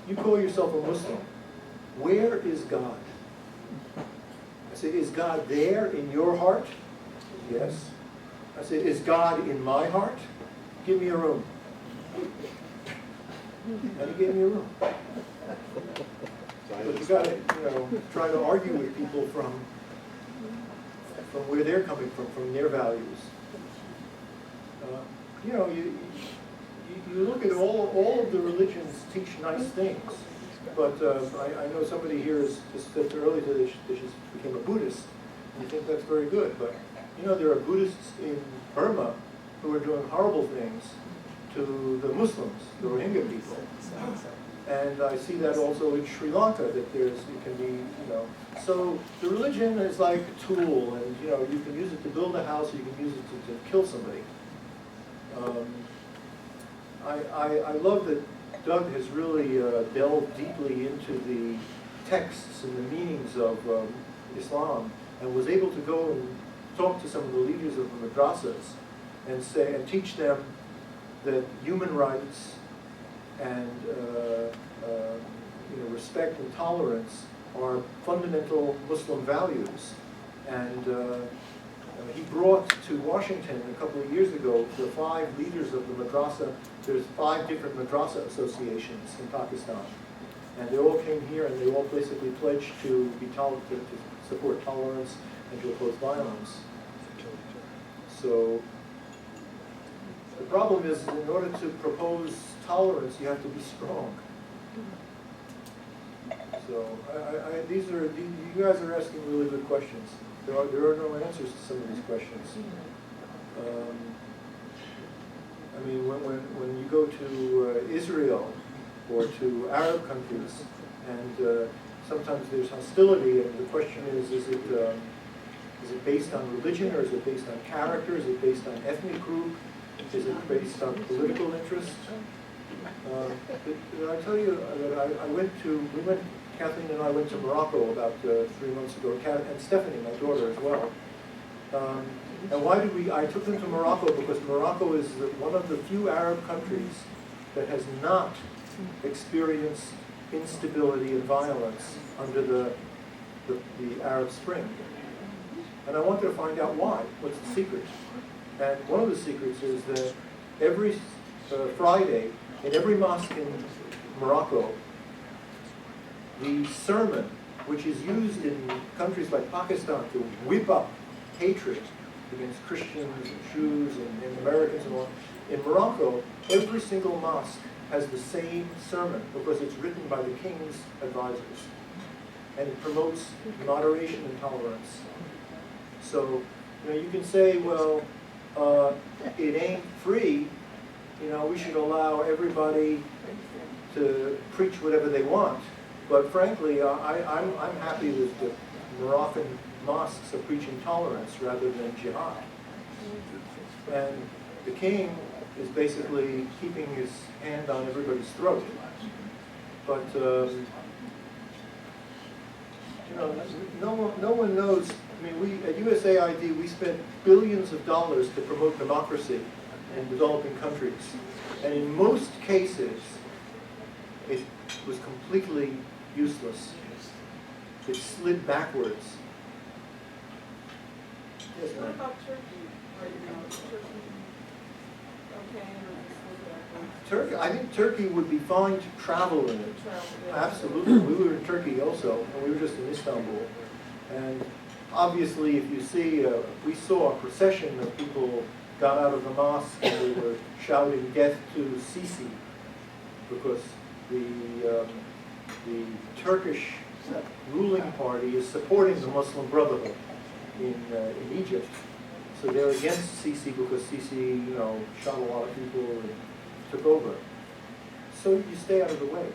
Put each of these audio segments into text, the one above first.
you call yourself a Muslim. Where is God? I say, is God there in your heart? Yes. I say, is God in my heart? Give me a room. And he gave me a room. But you got to, try to argue with people from where they're coming from their values. You look at all of the religions teach nice things, but I know somebody here has just said earlier that they just became a Buddhist. And you think that's very good, but there are Buddhists in Burma who are doing horrible things to the Muslims, the Rohingya people. And I see that also in Sri Lanka, that it can be, So the religion is like a tool, and you can use it to build a house, you can use it to kill somebody. I love that Doug has really delved deeply into the texts and the meanings of Islam, and was able to go and talk to some of the leaders of the madrasas and teach them that human rights and respect and tolerance are fundamental Muslim values. And he brought to Washington a couple of years ago the 5 leaders of the madrasa. There's 5 different madrasa associations in Pakistan, and they all came here and they all basically pledged to be to support tolerance and to oppose violence. So the problem is, in order to propose tolerance, you have to be strong. So you guys are asking really good questions. There are no answers to some of these questions. I mean, when you go to Israel or to Arab countries, and sometimes there's hostility, and the question is it based on religion, or is it based on character? Is it based on ethnic group? Is it based on political interest? But I tell you that Kathleen and I went to Morocco about 3 months ago, and Stephanie, my daughter, as well. And why did I took them to Morocco because Morocco is one of the few Arab countries that has not experienced instability and violence under the Arab Spring. And I wanted to find out why. What's the secret? And one of the secrets is that every Friday, in every mosque in Morocco, the sermon, which is used in countries like Pakistan to whip up hatred against Christians and Jews and Americans and all, in Morocco, every single mosque has the same sermon because it's written by the king's advisors. And it promotes moderation and tolerance. So, you can say, well, it ain't free. We should allow everybody to preach whatever they want. But frankly, I'm happy that the Moroccan mosques are preaching tolerance rather than jihad. And the king is basically keeping his hand on everybody's throat. But no one knows. I mean, we at USAID we spent billions of dollars to promote democracy in developing countries, and in most cases, it was completely useless. It slid backwards. Yes, what about Turkey right now? Is Turkey okay, or Turkey, I think Turkey would be fine to travel in it. Absolutely. We were in Turkey also, and we were just in Istanbul. And obviously, if you see, we saw a procession of people got out of the mosque and they were shouting death to Sisi because the Turkish ruling party is supporting the Muslim Brotherhood in Egypt. So they're against Sisi because Sisi, shot a lot of people and took over. So you stay out of the way.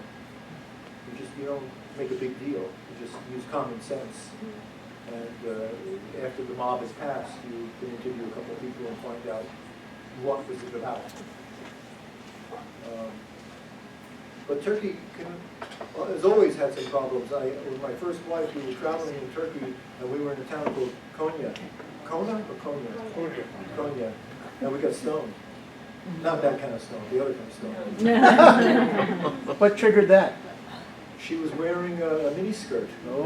You don't make a big deal. You just use common sense. And after the mob has passed, you can interview a couple of people and find out what was it about. But Turkey has always had some problems. With my first wife, we were traveling in Turkey, and we were in a town called Konya. Kona or Konya? Konya. And we got stoned. Not that kind of stone, the other kind of stone. What triggered that? she was wearing a miniskirt. Oh.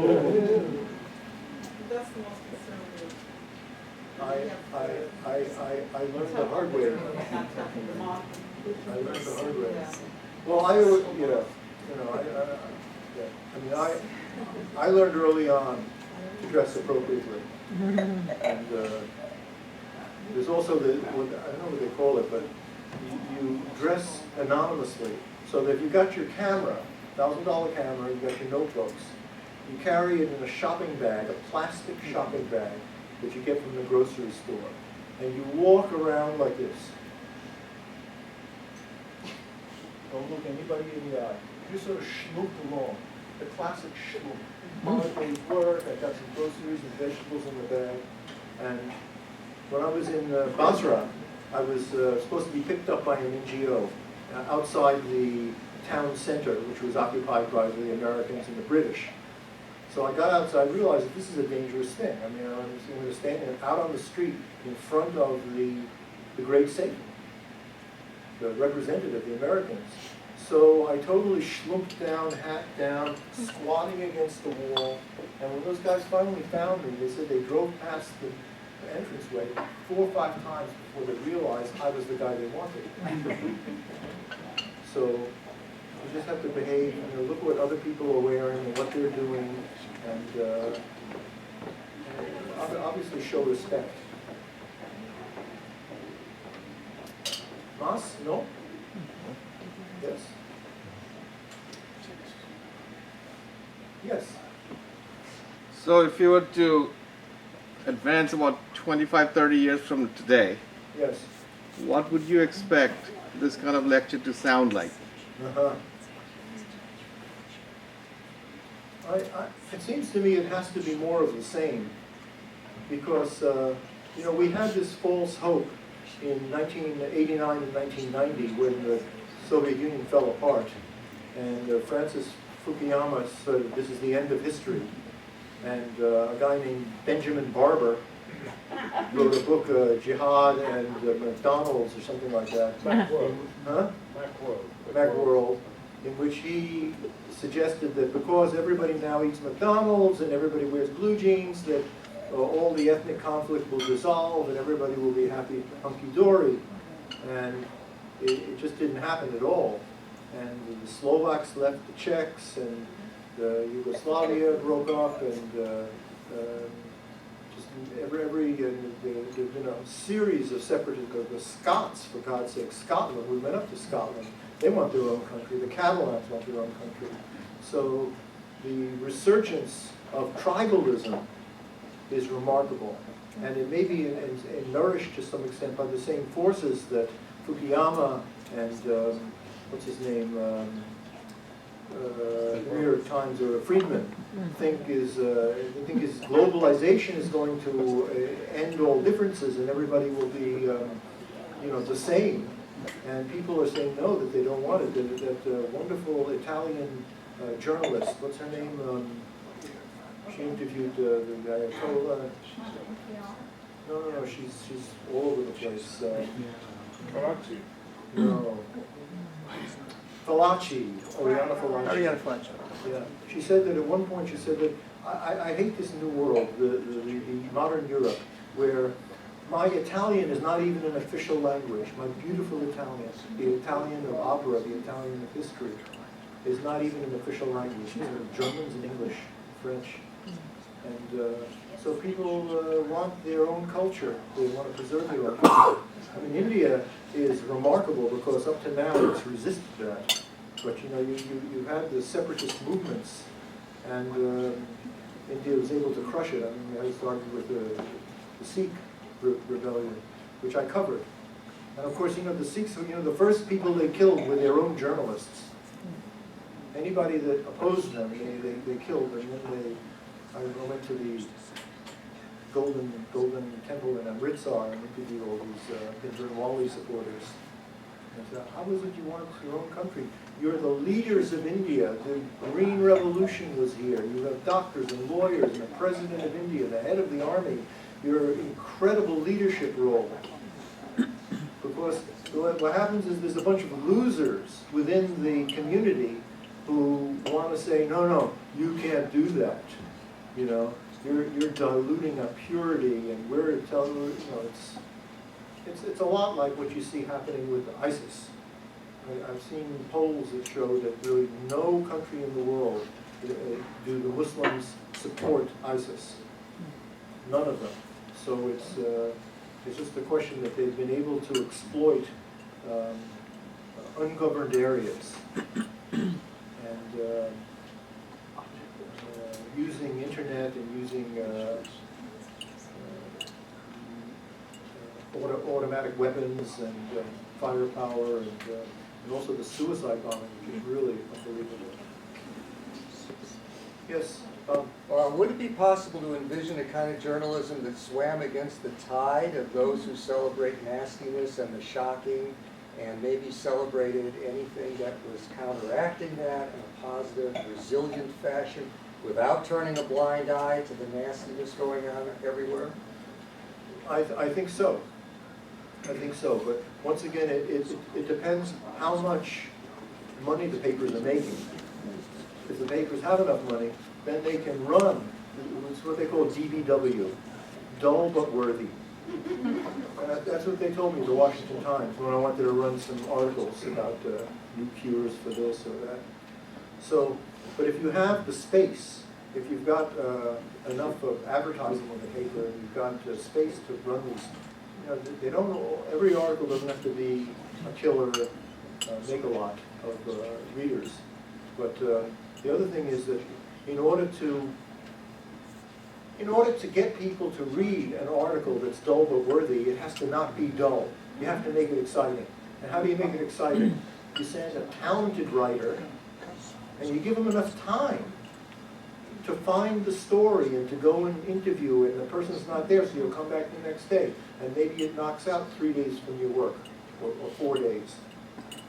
That's the most conservative. I learned the hard way. I learned the hard way. Yeah. Well, I learned early on to dress appropriately. And there's also I don't know what they call it, but you dress anonymously. So that if you got your camera, $1,000 camera, you got your notebooks, you carry it in a shopping bag, a plastic shopping bag that you get from the grocery store, and you walk around like this. Don't look anybody in the eye. You just sort of schmoop along, the classic schmoop. On my day's work, I got some groceries and vegetables in the bag, and when I was in Basra, I was supposed to be picked up by an NGO outside the town center, which was occupied by the Americans and the British. So I got outside, I realized that this is a dangerous thing. I mean, I was going to stand out on the street in front of the great Satan, the representative, the Americans. So I totally schlumped down, hat down, squatting against the wall. And when those guys finally found me, they said they drove past the entranceway 4 or 5 times before they realized I was the guy they wanted. So you just have to behave, look what other people are wearing and what they're doing, and obviously show respect. Mas? No? Yes? Yes. So if you were to advance about 25, 30 years from today, Yes. what would you expect this kind of lecture to sound like? Uh-huh. It seems to me it has to be more of the same, because we had this false hope in 1989 and 1990 when the Soviet Union fell apart, and Francis Fukuyama said this is the end of history, and a guy named Benjamin Barber wrote a book, Jihad and McDonald's or something like that. Macworld. Huh? Macworld, in which he suggested that because everybody now eats McDonald's and everybody wears blue jeans, that all the ethnic conflict will dissolve and everybody will be happy, hunky-dory. And it just didn't happen at all. And the Slovaks left the Czechs, and Yugoslavia broke up, and just there's been a series of separatists. The Scots, for God's sake, Scotland, we went up to Scotland. They want their own country. The Catalans want their own country. So the resurgence of tribalism is remarkable. And it may be nourished to some extent by the same forces that Fukuyama and, what's his name, New York Times or Friedman think is globalization is going to end all differences and everybody will be, the same. And people are saying no, that they don't want it. That wonderful Italian journalist, what's her name? She interviewed the Ayatollah. No, she's all over the place. Karachi. No. Fallaci, Oriana Fallaci. Yeah, she said that at one point. She said that I hate this new world, the modern Europe, where my Italian is not even an official language. My beautiful Italian, the Italian of opera, the Italian of history, is not even an official language. Germans and English, French, and so people want their own culture. They want to preserve their own culture. I mean, India is remarkable because up to now it's resisted that. But you had the separatist movements, and India was able to crush it. I mean, I started with the Sikh rebellion, which I covered. And of course, the Sikhs, the first people they killed were their own journalists. Anybody that opposed them, they killed. And then I went to the Golden Temple in Amritsar and interviewed all these Hindranwali supporters. And said, how is it you want your own country? You're the leaders of India. The Green Revolution was here. You have doctors and lawyers and the President of India, the head of the army. Your incredible leadership role. Because what happens is there's a bunch of losers within the community who want to say, no, you can't do that. You know, you're diluting a purity, and we're telling you, you know, it's a lot like what you see happening with ISIS. I've seen polls that show that really no country in the world do the Muslims support ISIS. None of them. So it's just a question that they've been able to exploit ungoverned areas and using internet and using automatic weapons and firepower and also the suicide bombing, which is really unbelievable. Yes? Would it be possible to envision a kind of journalism that swam against the tide of those who celebrate nastiness and the shocking, and maybe celebrated anything that was counteracting that in a positive, resilient fashion, without turning a blind eye to the nastiness going on everywhere? I think so. I think so. But once again, it depends how much money the papers are making. If the papers have enough money, then they can run. It's what they call DBW, dull but worthy. That's what they told me, the Washington Times, when I wanted to run some articles about new cures for this or that. So, but if you have the space, if you've got enough of advertising in the paper, and you've got space to run these, you know, they don't. Every article doesn't have to be a killer, make a lot of readers. But the other thing is that in order to get people to read an article that's dull but worthy, it has to not be dull. You have to make it exciting. And how do you make it exciting? You send a talented writer, and you give them enough time to find the story and to go and interview it, and the person's not there, so you'll come back the next day. And maybe it knocks out 3 days from your work, or 4 days.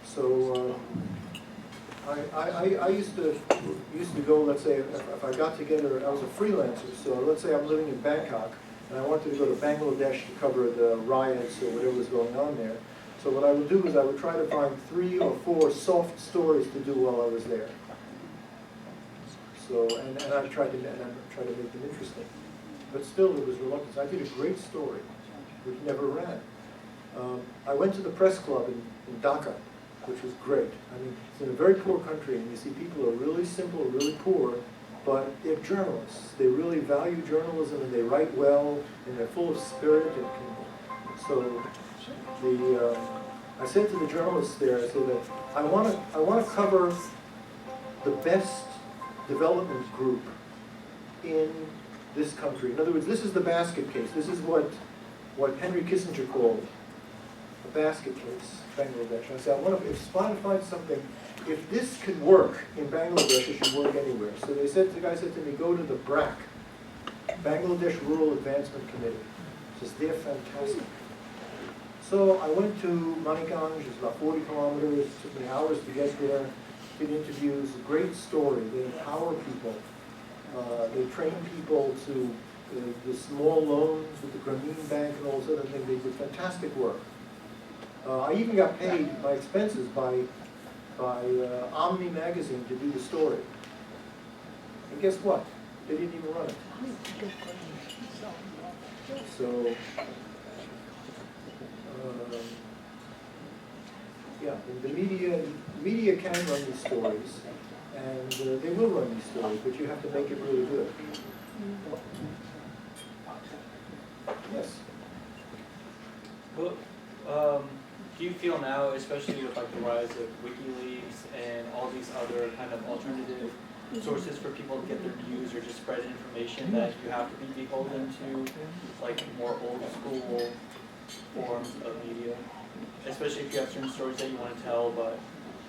So I used to go, let's say, if I got together, I was a freelancer, so let's say I'm living in Bangkok, and I wanted to go to Bangladesh to cover the riots or whatever was going on there. So what I would do is I would try to find 3 or 4 soft stories to do while I was there. So, and I tried to make them interesting. But still, there was reluctance. I did a great story, which never ran. I went to the press club in Dhaka, which was great. I mean, it's in a very poor country, and you see people are really simple, really poor, but they're journalists. They really value journalism, and they write well, and they're full of spirit. And so, I said to the journalists there, I said that I want to cover the best development group in this country. In other words, this is the basket case. This is what Henry Kissinger called a basket case, Bangladesh. I said, I want to find something. If this could work in Bangladesh, it should work anywhere. So the guy said to me, go to the BRAC, Bangladesh Rural Advancement Committee. Says they're fantastic. So I went to Maniganj, it's about 40 kilometers. It took me hours to get there. Did interviews. Great story. They empower people. They train people to the small loans with the Grameen Bank and all this other thing. They did fantastic work. I even got paid my expenses by Omni magazine to do the story. And guess what? They didn't even run it. So, yeah, the media can run these stories, and they will run these stories, but you have to make it really good. Yes. Well, do you feel now, especially with like the rise of WikiLeaks and all these other kind of alternative sources for people to get their news or just spread information, that you have to be beholden to like more old school forms of media? Especially if you have certain stories that you want to tell, but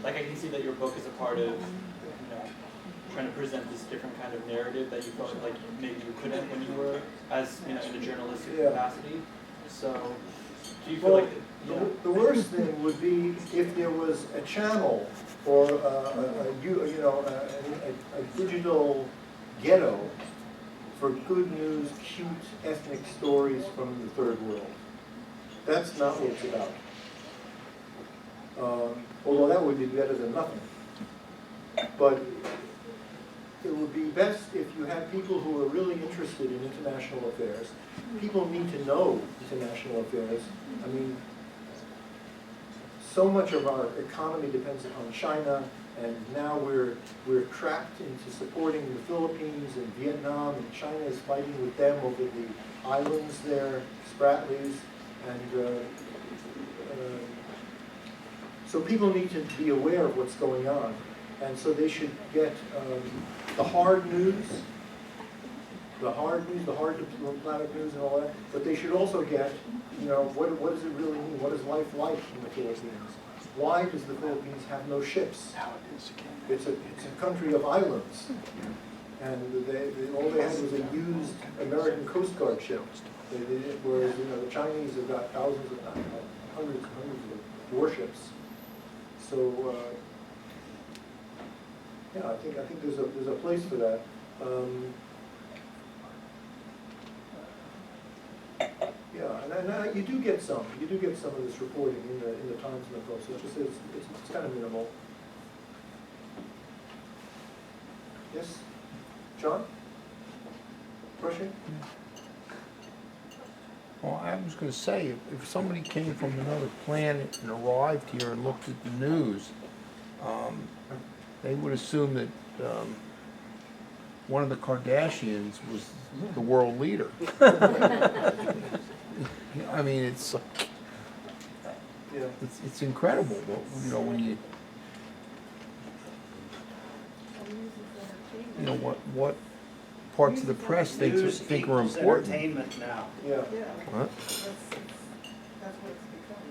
like I can see that your book is a part of, you know, trying to present this different kind of narrative that you felt like maybe you couldn't when you were as, you know, in a journalistic capacity. So do you feel like the worst thing would be if there was a channel or a digital ghetto for good news, cute ethnic stories from the third world. That's not what it's about. Although that would be better than nothing. But it would be best if you had people who are really interested in international affairs. People need to know international affairs. I mean, so much of our economy depends upon China, and now we're trapped into supporting the Philippines and Vietnam, and China is fighting with them over the islands there, Spratlys, and so people need to be aware of what's going on, and so they should get the hard news, the hard diplomatic news and all that, but they should also get, you know, what does it really mean? What is life like in the Philippines? Why does the Philippines have no ships? It's a country of islands, and all they had was a used American Coast Guard ship. Whereas, you know, the Chinese have got thousands of, hundreds and hundreds of warships. So yeah, I think there's a place for that. Yeah, and you do get some of this reporting in the Times and the Post. It's just it's kind of minimal. Yes, John? Question? Well, I was going to say, if somebody came from another planet and arrived here and looked at the news, they would assume that one of the Kardashians was the world leader. I mean, it's incredible, you know, when you know what parts of the press think are important. Entertainment now. Yeah. Yeah, Huh? that's what it's become.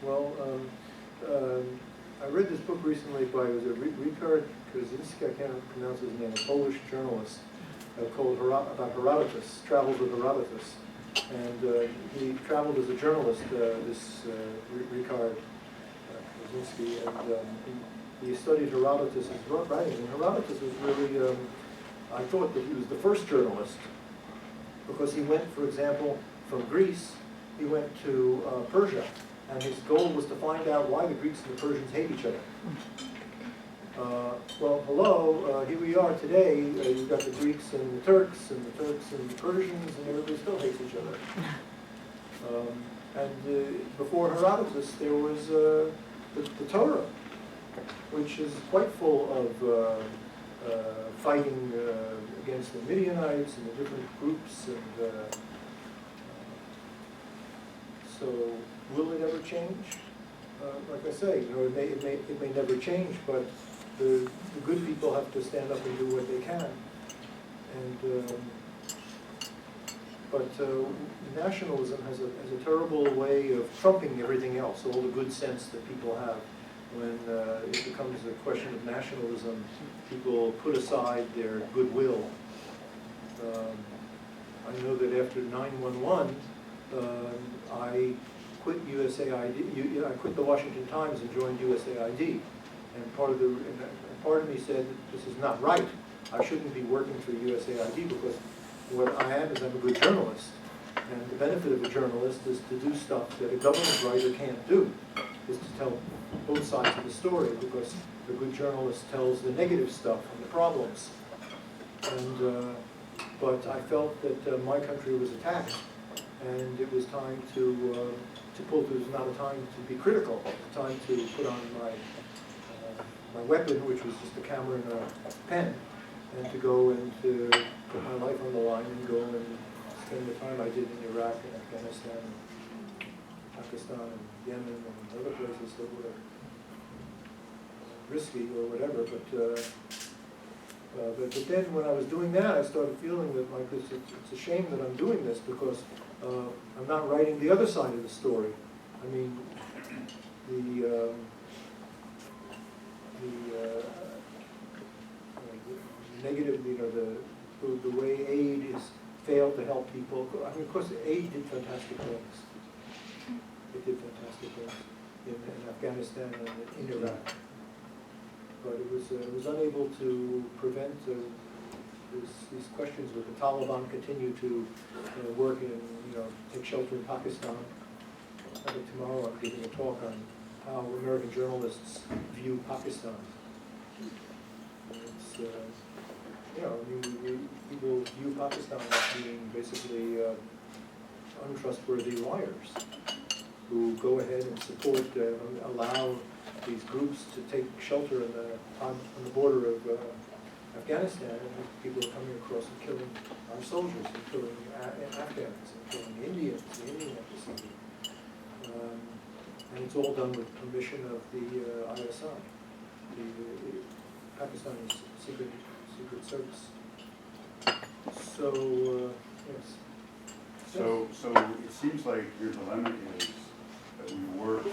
Well, I read this book recently by Richard Kaczynski, I can't pronounce his name, a Polish journalist, called about Herodotus, Travels with Herodotus. And he traveled as a journalist, this Richard Kaczynski, and he studied Herodotus' writing. And Herodotus was really, I thought that he was the first journalist, because he went, for example, from Greece, he went to Persia. And his goal was to find out why the Greeks and the Persians hate each other. Well, hello, here we are today. You've got the Greeks and the Turks and the Persians, and everybody still hates each other. And before Herodotus, there was the Torah, which is quite full of fighting against the Midianites and the different groups. And so, will it ever change? Like I say, you know, it may never change, but the good people have to stand up and do what they can. And but nationalism has a terrible way of trumping everything else, all the good sense that people have. When it becomes a question of nationalism, people put aside their goodwill. I know that after 9/11, I quit USAID. I quit the Washington Times and joined USAID. And part of me said, this is not right. I shouldn't be working for USAID, because what I am is I'm a good journalist. And the benefit of a journalist is to do stuff that a government writer can't do, is to tell both sides of the story, because the good journalist tells the negative stuff and the problems. And but I felt that my country was attacked, and it was time to pull. There was not a time to be critical. Time to put on my weapon, which was just a camera and a pen, and to go and to put my life on the line and go and spend the time I did in Iraq and Afghanistan and Pakistan and Yemen and other places that were risky or whatever. But then when I was doing that, I started feeling that like it's a shame that I'm doing this, because I'm not writing the other side of the story. I mean, the negative, you know, the way aid is failed to help people. I mean, of course, aid did fantastic things. It did fantastic things in Afghanistan and in Iraq, but it was unable to prevent these questions where the Taliban continue to work and, you know, take shelter in Pakistan. I think tomorrow I'm giving a talk on how American journalists view Pakistan. It's, you know, I mean, people view Pakistan as being basically untrustworthy liars who go ahead and support, allow these groups to take shelter on the border of Afghanistan, and people are coming across and killing our soldiers and killing Afghans and killing Indians, the Indian embassy. And it's all done with permission of the ISI, the Pakistani Secret Service. So, yes. So it seems like your dilemma is that when you work as a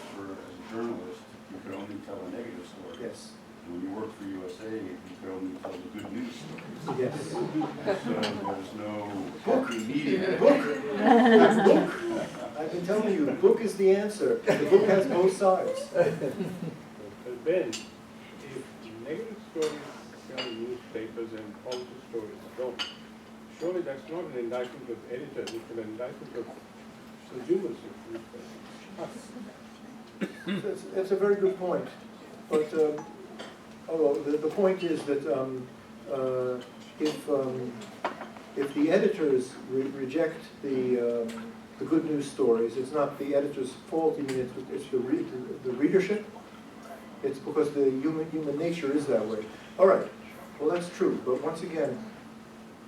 journalist, you could only tell a negative story. Yes. And when you work for USA, you could only tell the good news stories. Yes. So there's no happy medium. Book. I've been telling you, the book is the answer. The book has both sides. Ben, if negative stories sell in newspapers and positive stories don't, surely that's not an indictment of editors, it's an indictment of consumers of newspapers. It's a very good point. But the point is that if the editors reject the good news stories, it's not the editor's fault. I mean, it's the readership. It's because the human nature is that way. All right. Well, that's true. But once again,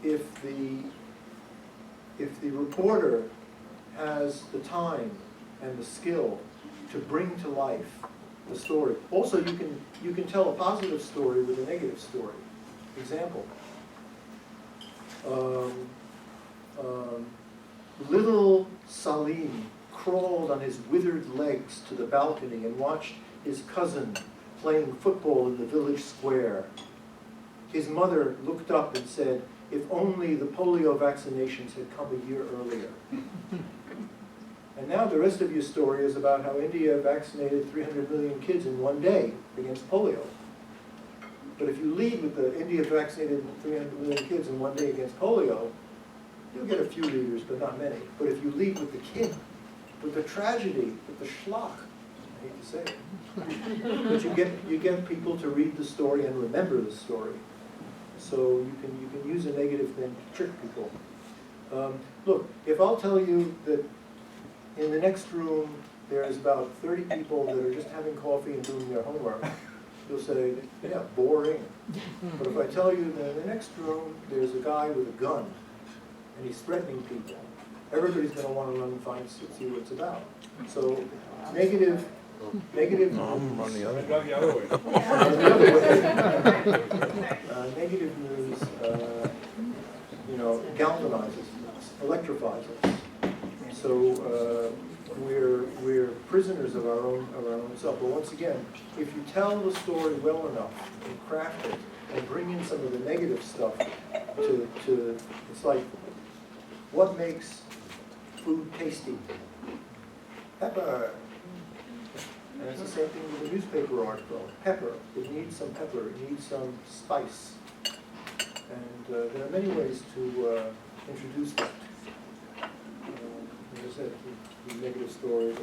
if the reporter has the time and the skill to bring to life the story. Also, you can tell a positive story with a negative story. Example. Little Salim crawled on his withered legs to the balcony and watched his cousin playing football in the village square. His mother looked up and said, "If only the polio vaccinations had come a year earlier." And now the rest of your story is about how India vaccinated 300 million kids in one day against polio. But if you lead with the India vaccinated 300 million kids in one day against polio, you'll get a few readers, but not many. But if you lead with the kid, with the tragedy, with the schlock, I hate to say it, but you get people to read the story and remember the story. So you can use a negative thing to trick people. Look, if I'll tell you that in the next room there's about 30 people that are just having coffee and doing their homework, you'll say, yeah, boring. But if I tell you that in the next room there's a guy with a gun and he's threatening people, everybody's going to want to run and see what it's about. So negative No, I'm running the other way. Go the other way. Negative news, galvanizes us, electrifies us. So we're prisoners of our own self. But once again, if you tell the story well enough and craft it and bring in some of the negative stuff to it's like, what makes food tasty? Pepper. And it's the same thing with the newspaper article. Pepper. It needs some pepper. It needs some spice. And there are many ways to introduce that. As I said, through negative stories